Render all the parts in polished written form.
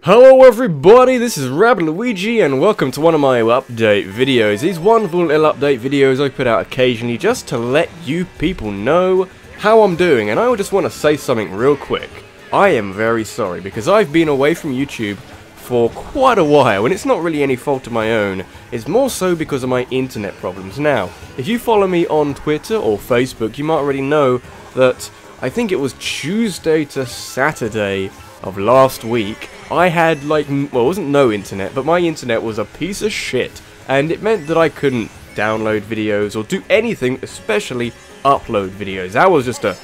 Hello everybody, this is rabbidluigi and welcome to one of my update videos. These wonderful little update videos I put out occasionally just to let you people know how I'm doing, and I just want to say something real quick. I am very sorry because I've been away from YouTube for quite a while, and it's not really any fault of my own. It's more so because of my internet problems. Now, if you follow me on Twitter or Facebook, you might already know that I think it was Tuesday to Saturday of last week, I had well, it wasn't no internet, but my internet was a piece of shit, and it meant that I couldn't download videos or do anything, especially upload videos. That was just a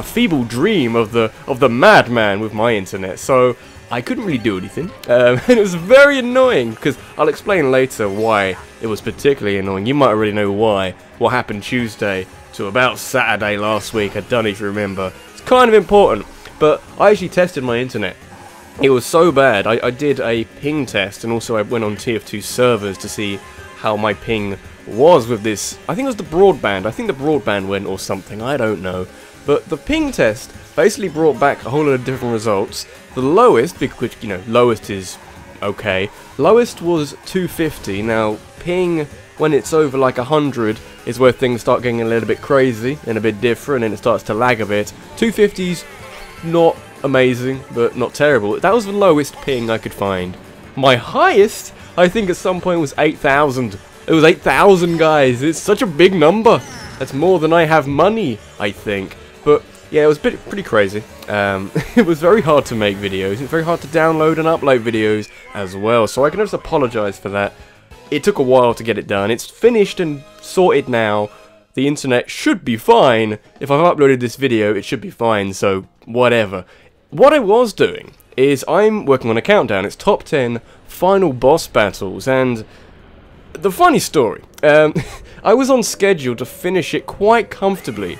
feeble dream of the madman with my internet, so I couldn't really do anything, and it was very annoying, because I'll explain later why it was particularly annoying. You might already know why, what happened Tuesday to about Saturday last week. I don't even remember. It's kind of important, but I actually tested my internet. It was so bad, I did a ping test, and also I went on TF2 servers to see how my ping was with this. I think it was the broadband. I think the broadband went or something, I don't know. But the ping test basically brought back a whole lot of different results. The lowest, which, you know, lowest is okay. Lowest was 250. Now, ping, when it's over like 100, is where things start getting a little bit crazy and a bit different, and it starts to lag a bit. 250's not amazing, but not terrible. That was the lowest ping I could find. My highest, I think at some point, was 8,000. It was 8,000, guys. It's such a big number. That's more than I have money, I think. But yeah, it was pretty crazy. It was very hard to make videos. It's very hard to download and upload videos as well. So I can just apologize for that. It took a while to get it done. It's finished and sorted now. The internet should be fine. If I've uploaded this video, it should be fine. So whatever. What I was doing is I'm working on a countdown. It's top 10 final boss battles, and the funny story, I was on schedule to finish it quite comfortably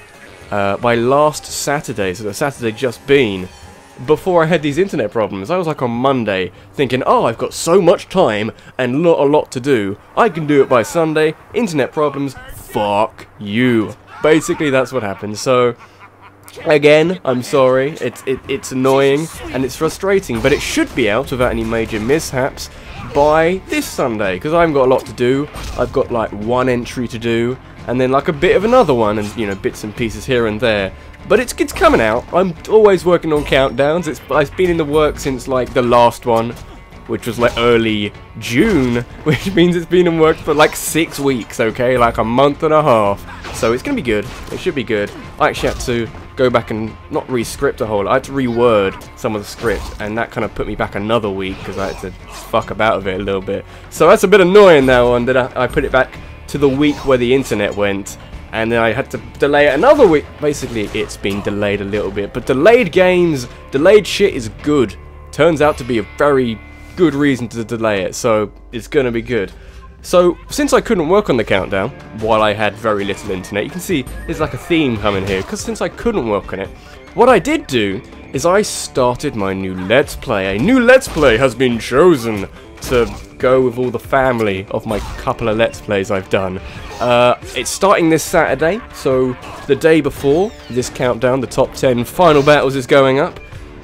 by last Saturday, so the Saturday just been, before I had these internet problems. I was like on Monday thinking, oh, I've got so much time and not a lot to do, I can do it by Sunday. Internet problems, fuck you. Basically that's what happened. So again, I'm sorry, it's annoying and it's frustrating, but it should be out without any major mishaps by this Sunday, because I haven't got a lot to do. I've got like one entry to do, and then like a bit of another one, and you know, bits and pieces here and there. But it's coming out. I'm always working on countdowns. It's been in the works since like the last one, which was like early June, which means it's been in work for like 6 weeks, okay? Like a month and a half. So it's gonna be good. It should be good. I actually had to go back and not re-script a whole lot. I had to reword some of the script, and that kind of put me back another week because I had to fuck about with it a little bit. So that's a bit annoying now, and that I put it back to the week where the internet went, and then I had to delay it another week. Basically, it's been delayed a little bit, but delayed games, delayed shit is good. Turns out to be a very good reason to delay it, so it's gonna be good. So, since I couldn't work on the countdown, while I had very little internet, you can see there's like a theme coming here, because since I couldn't work on it, what I did do is I started my new Let's Play. A new Let's Play has been chosen to go with all the family of my couple of Let's Plays I've done. It's starting this Saturday, so the day before this countdown, the top 10 final battles is going up.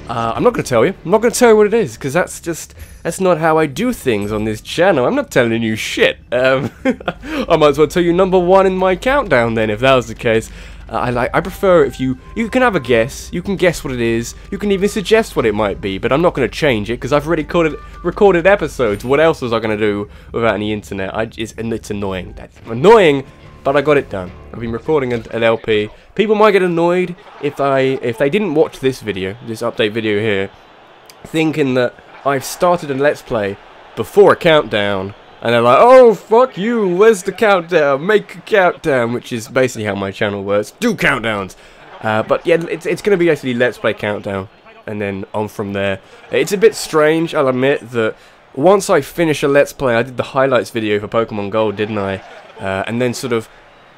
I'm not going to tell you. I'm not going to tell you what it is, because that's not how I do things on this channel. I'm not telling you shit. I might as well tell you number 1 in my countdown then, if that was the case. I prefer if you can have a guess. You can guess what it is. You can even suggest what it might be, but I'm not going to change it, because I've already recorded episodes. What else was I going to do without any internet? And it's annoying. That's annoying. But I got it done. I've been recording an LP. People might get annoyed if they didn't watch this video, this update video here, thinking that I've started a Let's Play before a countdown, and they're like, oh, fuck you, where's the countdown? Make a countdown, which is basically how my channel works. Do countdowns! But yeah, it's going to be actually Let's Play countdown, and then on from there. It's a bit strange, I'll admit, that once I finish a Let's Play, I did the highlights video for Pokemon Gold, didn't I? And then sort of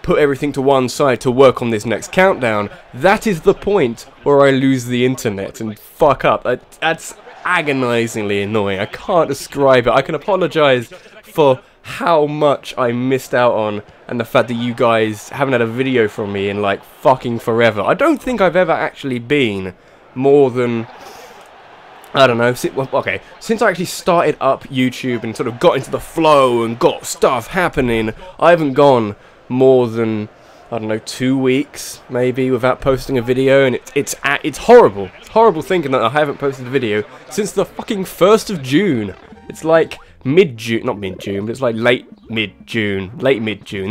put everything to one side to work on this next countdown. That is the point where I lose the internet and fuck up. That's agonizingly annoying. I can't describe it. I can apologize for how much I missed out on, and the fact that you guys haven't had a video from me in like fucking forever. I don't think I've ever actually been more than I don't know, okay, since I actually started up YouTube and sort of got into the flow and got stuff happening, I haven't gone more than, I don't know, 2 weeks, maybe, without posting a video, and it's horrible. It's horrible thinking that I haven't posted a video since the fucking 1st of June. It's like mid-June, not mid-June, but it's like late mid-June,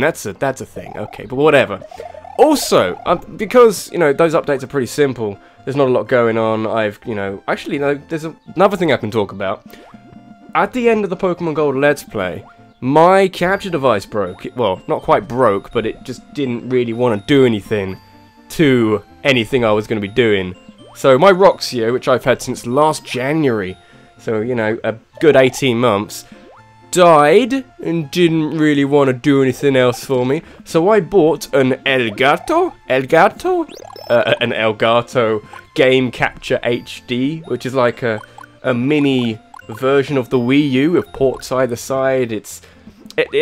that's a thing, okay, but whatever. Also, because, you know, those updates are pretty simple, there's not a lot going on, actually, no, there's another thing I can talk about. At the end of the Pokemon Gold Let's Play, my capture device broke. Well, not quite broke, but it just didn't really want to do anything to anything I was going to be doing. So my Roxio, which I've had since last January, so, you know, a good 18 months, died and didn't really want to do anything else for me. So I bought an Elgato Game Capture HD, which is like a mini version of the Wii U with ports either side. It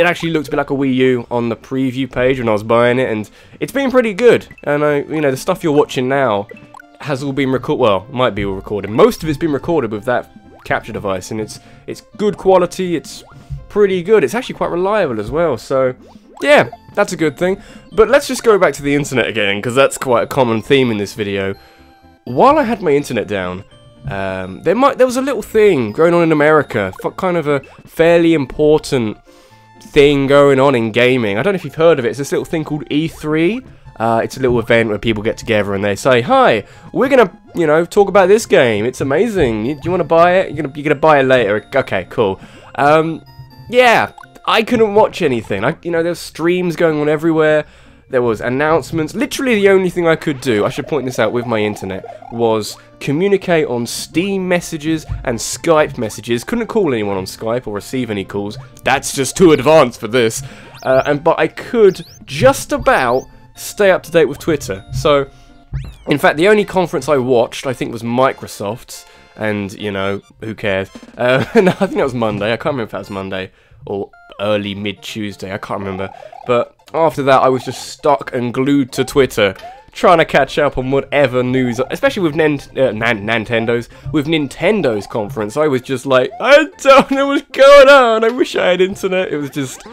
actually looked a bit like a Wii U on the preview page when I was buying it, and it's been pretty good. And you know, the stuff you're watching now has all been recorded. Well, might be all recorded. Most of it's been recorded with that capture device, and it's good quality. It's pretty good. It's actually quite reliable as well. So yeah, that's a good thing. But let's just go back to the internet again, because that's quite a common theme in this video. While I had my internet down, there was a little thing going on in America, kind of a fairly important thing going on in gaming. I don't know if you've heard of it. It's this little thing called E3. It's a little event where people get together and they say, "Hi, we're gonna, you know, talk about this game. It's amazing. Do you want to buy it? You're gonna buy it later." Okay, cool. Yeah, I couldn't watch anything. You know, there's streams going on everywhere. There was announcements. Literally the only thing I could do, I should point this out with my internet, was communicate on Steam messages and Skype messages. Couldn't call anyone on Skype or receive any calls. That's just too advanced for this. But I could just about stay up to date with Twitter. So, in fact, the only conference I watched, I think, was Microsoft's. And, you know, who cares? No, I think that was Monday. I can't remember if that was Monday or early mid-Tuesday. I can't remember. But after that, I was just stuck and glued to Twitter, trying to catch up on whatever news, especially with Nintendo's conference. I was just like, I don't know what's going on. I wish I had internet. It was just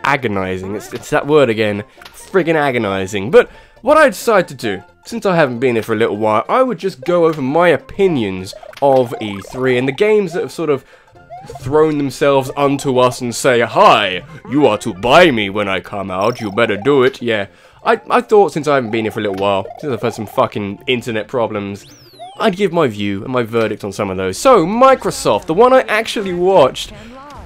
agonizing. It's that word again. Friggin' agonizing. But what I decided to do, since I haven't been here for a little while, I would just go over my opinions of E3 and the games that have sort of thrown themselves onto us and say, "Hi, you are to buy me when I come out, you better do it." Yeah, I thought, since I haven't been here for a little while, since I've had some fucking internet problems, I'd give my view and my verdict on some of those. So, Microsoft, the one I actually watched,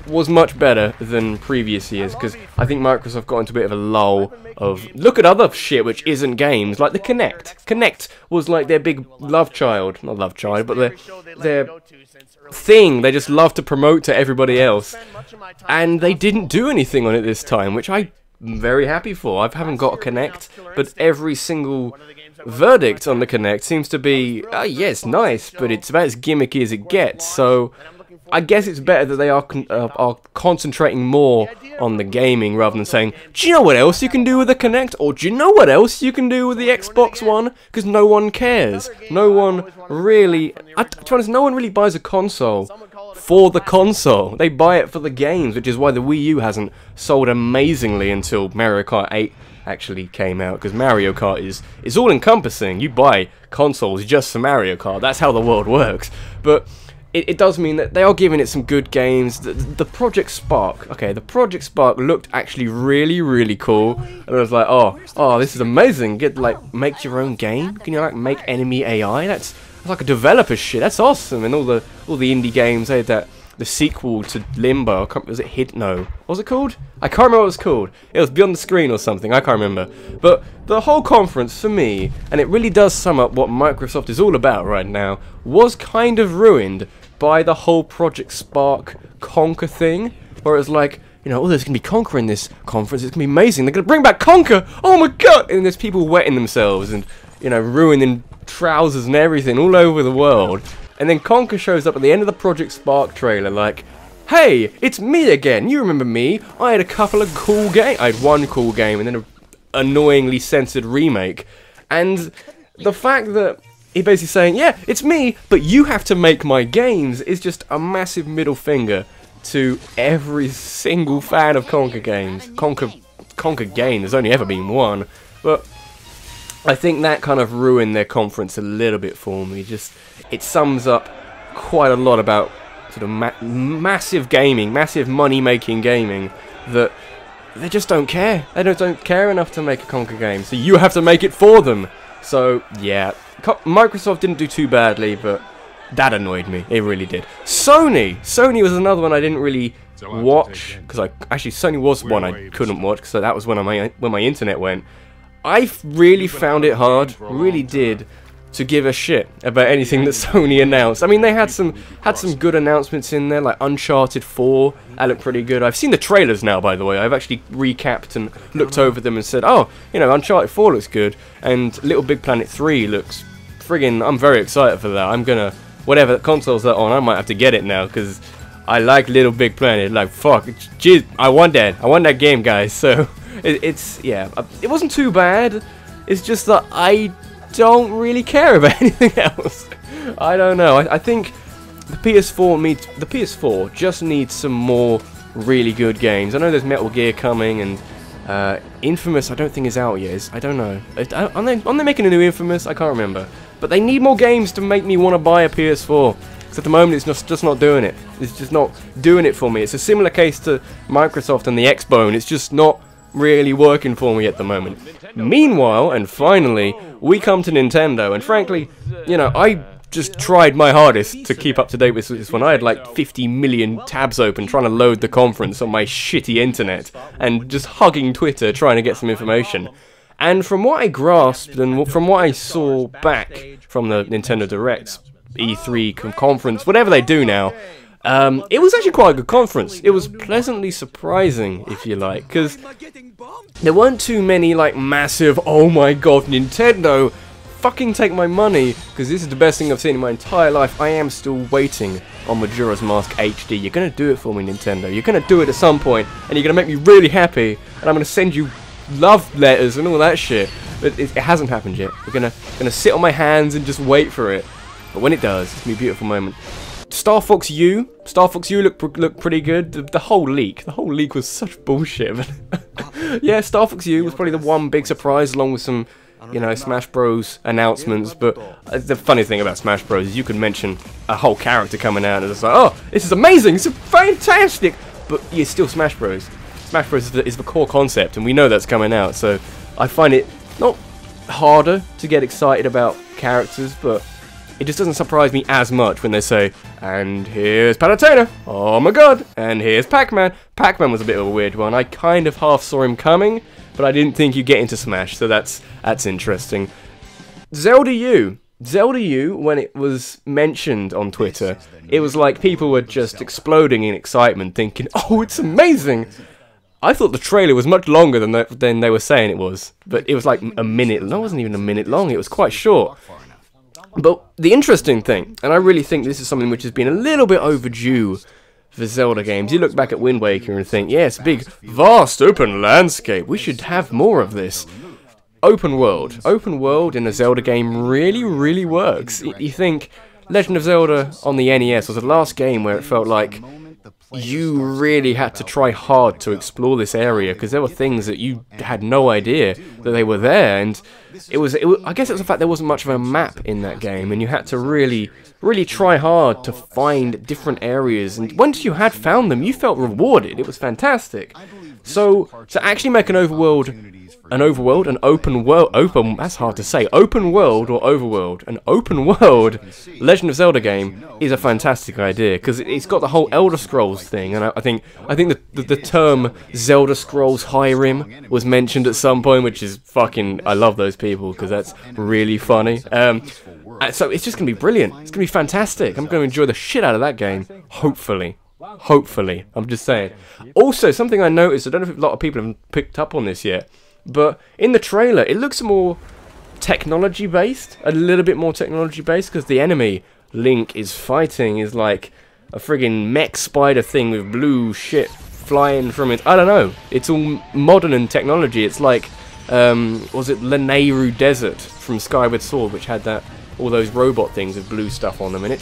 was much better than previous years, because I think Microsoft got into a bit of a lull of look at other shit which isn't games, like the Kinect. Kinect was like their big love child, not love child, but their thing they just love to promote to everybody else, and they didn't do anything on it this time, which I'm very happy for. I haven't got a Kinect, but every single verdict on the Kinect seems to be, yes, nice, but it's about as gimmicky as it gets. So I guess it's better that they are concentrating more on the gaming rather than saying, "Do you know what else you can do with the Kinect?" or "Do you know what else you can do with the Xbox One?" Because no one cares. No one really, to be honest, no one really buys a console for the console. They buy it for the games, which is why the Wii U hasn't sold amazingly until Mario Kart 8 actually came out, because Mario Kart is all-encompassing. You buy consoles just for Mario Kart. That's how the world works. But it does mean that they are giving it some good games. The Project Spark, okay, the Project Spark looked actually really, really cool, and I was like, oh, this is amazing. Make your own game. Can you make enemy AI? That's like a developer shit. That's awesome. And all the indie games, they had the sequel to Limbo. Was it No. What was it called? I can't remember what it was called. It was Beyond the Screen or something. I can't remember. But the whole conference, for me, and it really does sum up what Microsoft is all about right now, was kind of ruined by the whole Project Spark Conquer thing, where it was like, you know, there's going to be Conquer in this conference. It's going to be amazing. They're going to bring back Conquer. Oh my god! And there's people wetting themselves and, you know, ruining trousers and everything all over the world. And then Conker shows up at the end of the Project Spark trailer like, "Hey, it's me again. You remember me? I had a couple of cool games. I had one cool game and then an annoyingly censored remake." And the fact that he basically saying, yeah, it's me, but you have to make my games, is just a massive middle finger to every single fan of Conker games. Conker game, there's only ever been one, but I think that kind of ruined their conference a little bit for me. Just, it sums up quite a lot about sort of massive gaming, massive money-making gaming, that they just don't care. They don't care enough to make a Conker game, so you have to make it for them. So, yeah, Microsoft didn't do too badly, but that annoyed me. It really did. Sony was another one I didn't really watch, because actually Sony was one I couldn't watch, because that was when my internet went. I really found it hard, really did, to give a shit about anything that Sony announced. I mean, they had some good announcements in there, like Uncharted 4. That looked pretty good. I've seen the trailers now, by the way. I've actually recapped and looked over them and said, oh, you know, Uncharted 4 looks good, and Little Big Planet 3 looks friggin'. I'm very excited for that. I'm gonna, whatever consoles that on, I might have to get it now, because I like Little Big Planet. Like, fuck, jeez, I want that game, guys. So yeah, it wasn't too bad. It's just that I don't really care about anything else. I don't know. I think the PS4 just needs some more really good games. I know there's Metal Gear coming, and Infamous I don't think is out yet. I don't know. Are they making a new Infamous? I can't remember. But they need more games to make me want to buy a PS4. Because at the moment it's just not doing it. It's just not doing it for me. It's a similar case to Microsoft and the Xbone. It's just not really working for me at the moment. Meanwhile, and finally, we come to Nintendo, and frankly, you know, I just tried my hardest to keep up to date with this one. I had like 50 million tabs open trying to load the conference on my shitty internet, and just hugging Twitter trying to get some information. And from what I grasped, and from what I saw back from the Nintendo Directs, E3 conference, whatever they do now, it was actually quite a good conference. It was pleasantly surprising, if you like, because there weren't too many, like, massive, oh my god, Nintendo, fucking take my money, because this is the best thing I've seen in my entire life. I am still waiting on Majora's Mask HD. You're going to do it for me, Nintendo. You're going to do it at some point, and you're going to make me really happy, and I'm going to send you love letters and all that shit. But it hasn't happened yet. We're gonna sit on my hands and just wait for it. But when it does, it's going to be a beautiful moment. Star Fox U looked pretty good. The whole leak was such bullshit. Yeah, Star Fox U was probably the one big surprise, along with some, you know, Smash Bros announcements. But the funny thing about Smash Bros is you can mention a whole character coming out and it's like, oh, this is amazing, it's fantastic. But yeah, it's still Smash Bros. Smash Bros is the core concept, and we know that's coming out. So I find it not harder to get excited about characters, but it just doesn't surprise me as much when they say, and here's Palutena, oh my god, and here's Pac-Man. Pac-Man was a bit of a weird one. I kind of half saw him coming, but I didn't think you'd get into Smash, so that's interesting. Zelda U, when it was mentioned on Twitter, it was like people were just exploding in excitement, thinking, oh, it's amazing. I thought the trailer was much longer than they were saying it was, but it was like a minute. No, it wasn't even a minute long. It was quite short. But the interesting thing, and I really think this is something which has been a little bit overdue for Zelda games. You look back at Wind Waker and think, yes, big, vast, open landscape. We should have more of this. Open world in a Zelda game really, really works. You think Legend of Zelda on the NES was the last game where it felt like you really had to try hard to explore this area, because there were things that you had no idea that they were there, and I guess it was the fact there wasn't much of a map in that game, and you had to really try hard to find different areas, and once you had found them, you felt rewarded. It was fantastic. So to actually make an open world, that's hard to say, open world or overworld, an open world Legend of Zelda game is a fantastic idea, because it's got the whole Elder Scrolls thing, and I think the term Zelda Scrolls Skyrim was mentioned at some point, which is fucking, I love those people, because that's really funny. So it's just going to be brilliant, it's going to be fantastic, I'm going to enjoy the shit out of that game, hopefully, I'm just saying. Also, something I noticed, I don't know if a lot of people have picked up on this yet, but in the trailer, it looks more technology-based, a little bit more technology-based, because the enemy Link is fighting is like a friggin' mech spider thing with blue shit flying from it. I don't know. It's all modern and technology. It's like, was it Lanayru Desert from Skyward Sword, which had that all those robot things with blue stuff on them, and it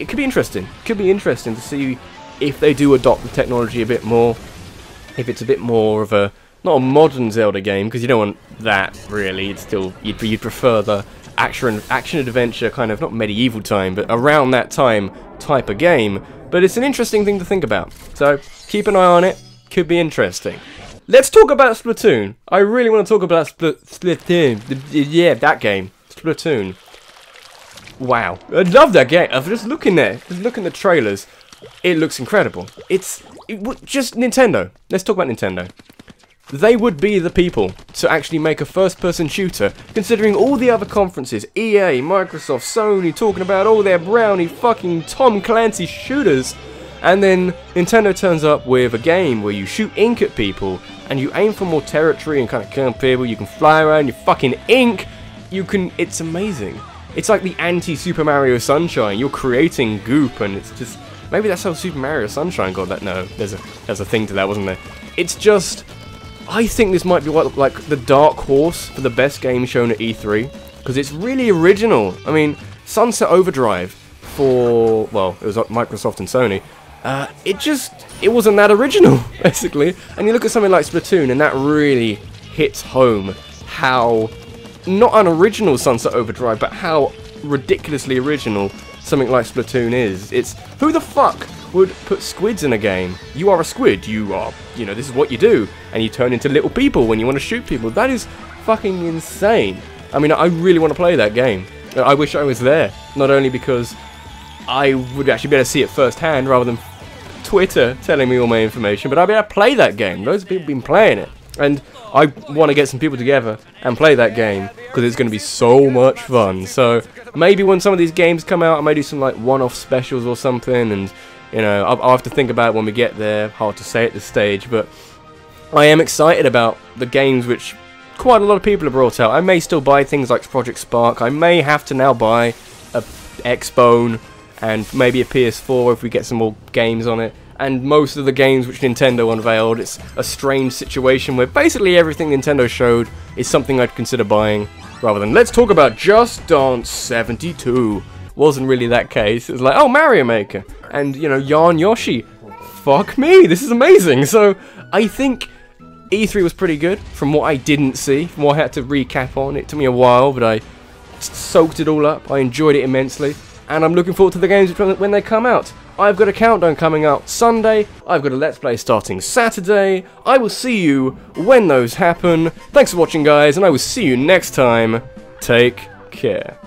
could be interesting. Could be interesting to see if they do adopt the technology a bit more, if it's a bit more of a, not a modern Zelda game, because you don't want that really. It's still, you'd prefer the action adventure kind of, not medieval time, but around that time type of game. But it's an interesting thing to think about, so keep an eye on it. Could be interesting. Let's talk about Splatoon. I really want to talk about Splatoon. Yeah, that game, Splatoon. Wow, I love that game. I'm just looking there, just looking at the trailers. It looks incredible. Just Nintendo. Let's talk about Nintendo. They would be the people to actually make a first-person shooter, considering all the other conferences, EA, Microsoft, Sony, talking about all their brownie fucking Tom Clancy shooters, and then Nintendo turns up with a game where you shoot ink at people, and you aim for more territory and kind of kill people, you can fly around, you fucking ink, it's amazing. It's like the anti-Super Mario Sunshine. You're creating goop, and it's just, maybe that's how Super Mario Sunshine got that. No, there's a thing to that, wasn't there? It's just, I think this might be like the dark horse for the best game shown at E3, because it's really original. I mean, Sunset Overdrive for, well, it was Microsoft and Sony. It wasn't that original, basically. And you look at something like Splatoon, and that really hits home how not unoriginal Sunset Overdrive, but how ridiculously original something like Splatoon is. It's, who the fuck would put squids in a game? You are a squid, you are, this is what you do, and you turn into little people when you want to shoot people. That is fucking insane. I mean, I really want to play that game. I wish I was there, not only because I would actually be able to see it firsthand rather than Twitter telling me all my information, but I'd be able to play that game. Loads of people have been playing it, and I want to get some people together and play that game because it's going to be so much fun. So maybe when some of these games come out, I may do some like one-off specials or something, and I'll have to think about it when we get there. Hard to say at this stage, but I am excited about the games which quite a lot of people have brought out. I may still buy things like Project Spark. I may have to now buy a Xbone and maybe a PS4 if we get some more games on it. And most of the games which Nintendo unveiled, it's a strange situation where basically everything Nintendo showed is something I'd consider buying, rather than, let's talk about Just Dance 72. Wasn't really that case. It was like, oh, Mario Maker, and, Yarn Yoshi. Fuck me, this is amazing. So, I think E3 was pretty good, from what I didn't see, from what I had to recap on. It took me a while, but I soaked it all up. I enjoyed it immensely, and I'm looking forward to the games when they come out. I've got a countdown coming out Sunday, I've got a Let's Play starting Saturday. I will see you when those happen. Thanks for watching, guys, and I will see you next time. Take care.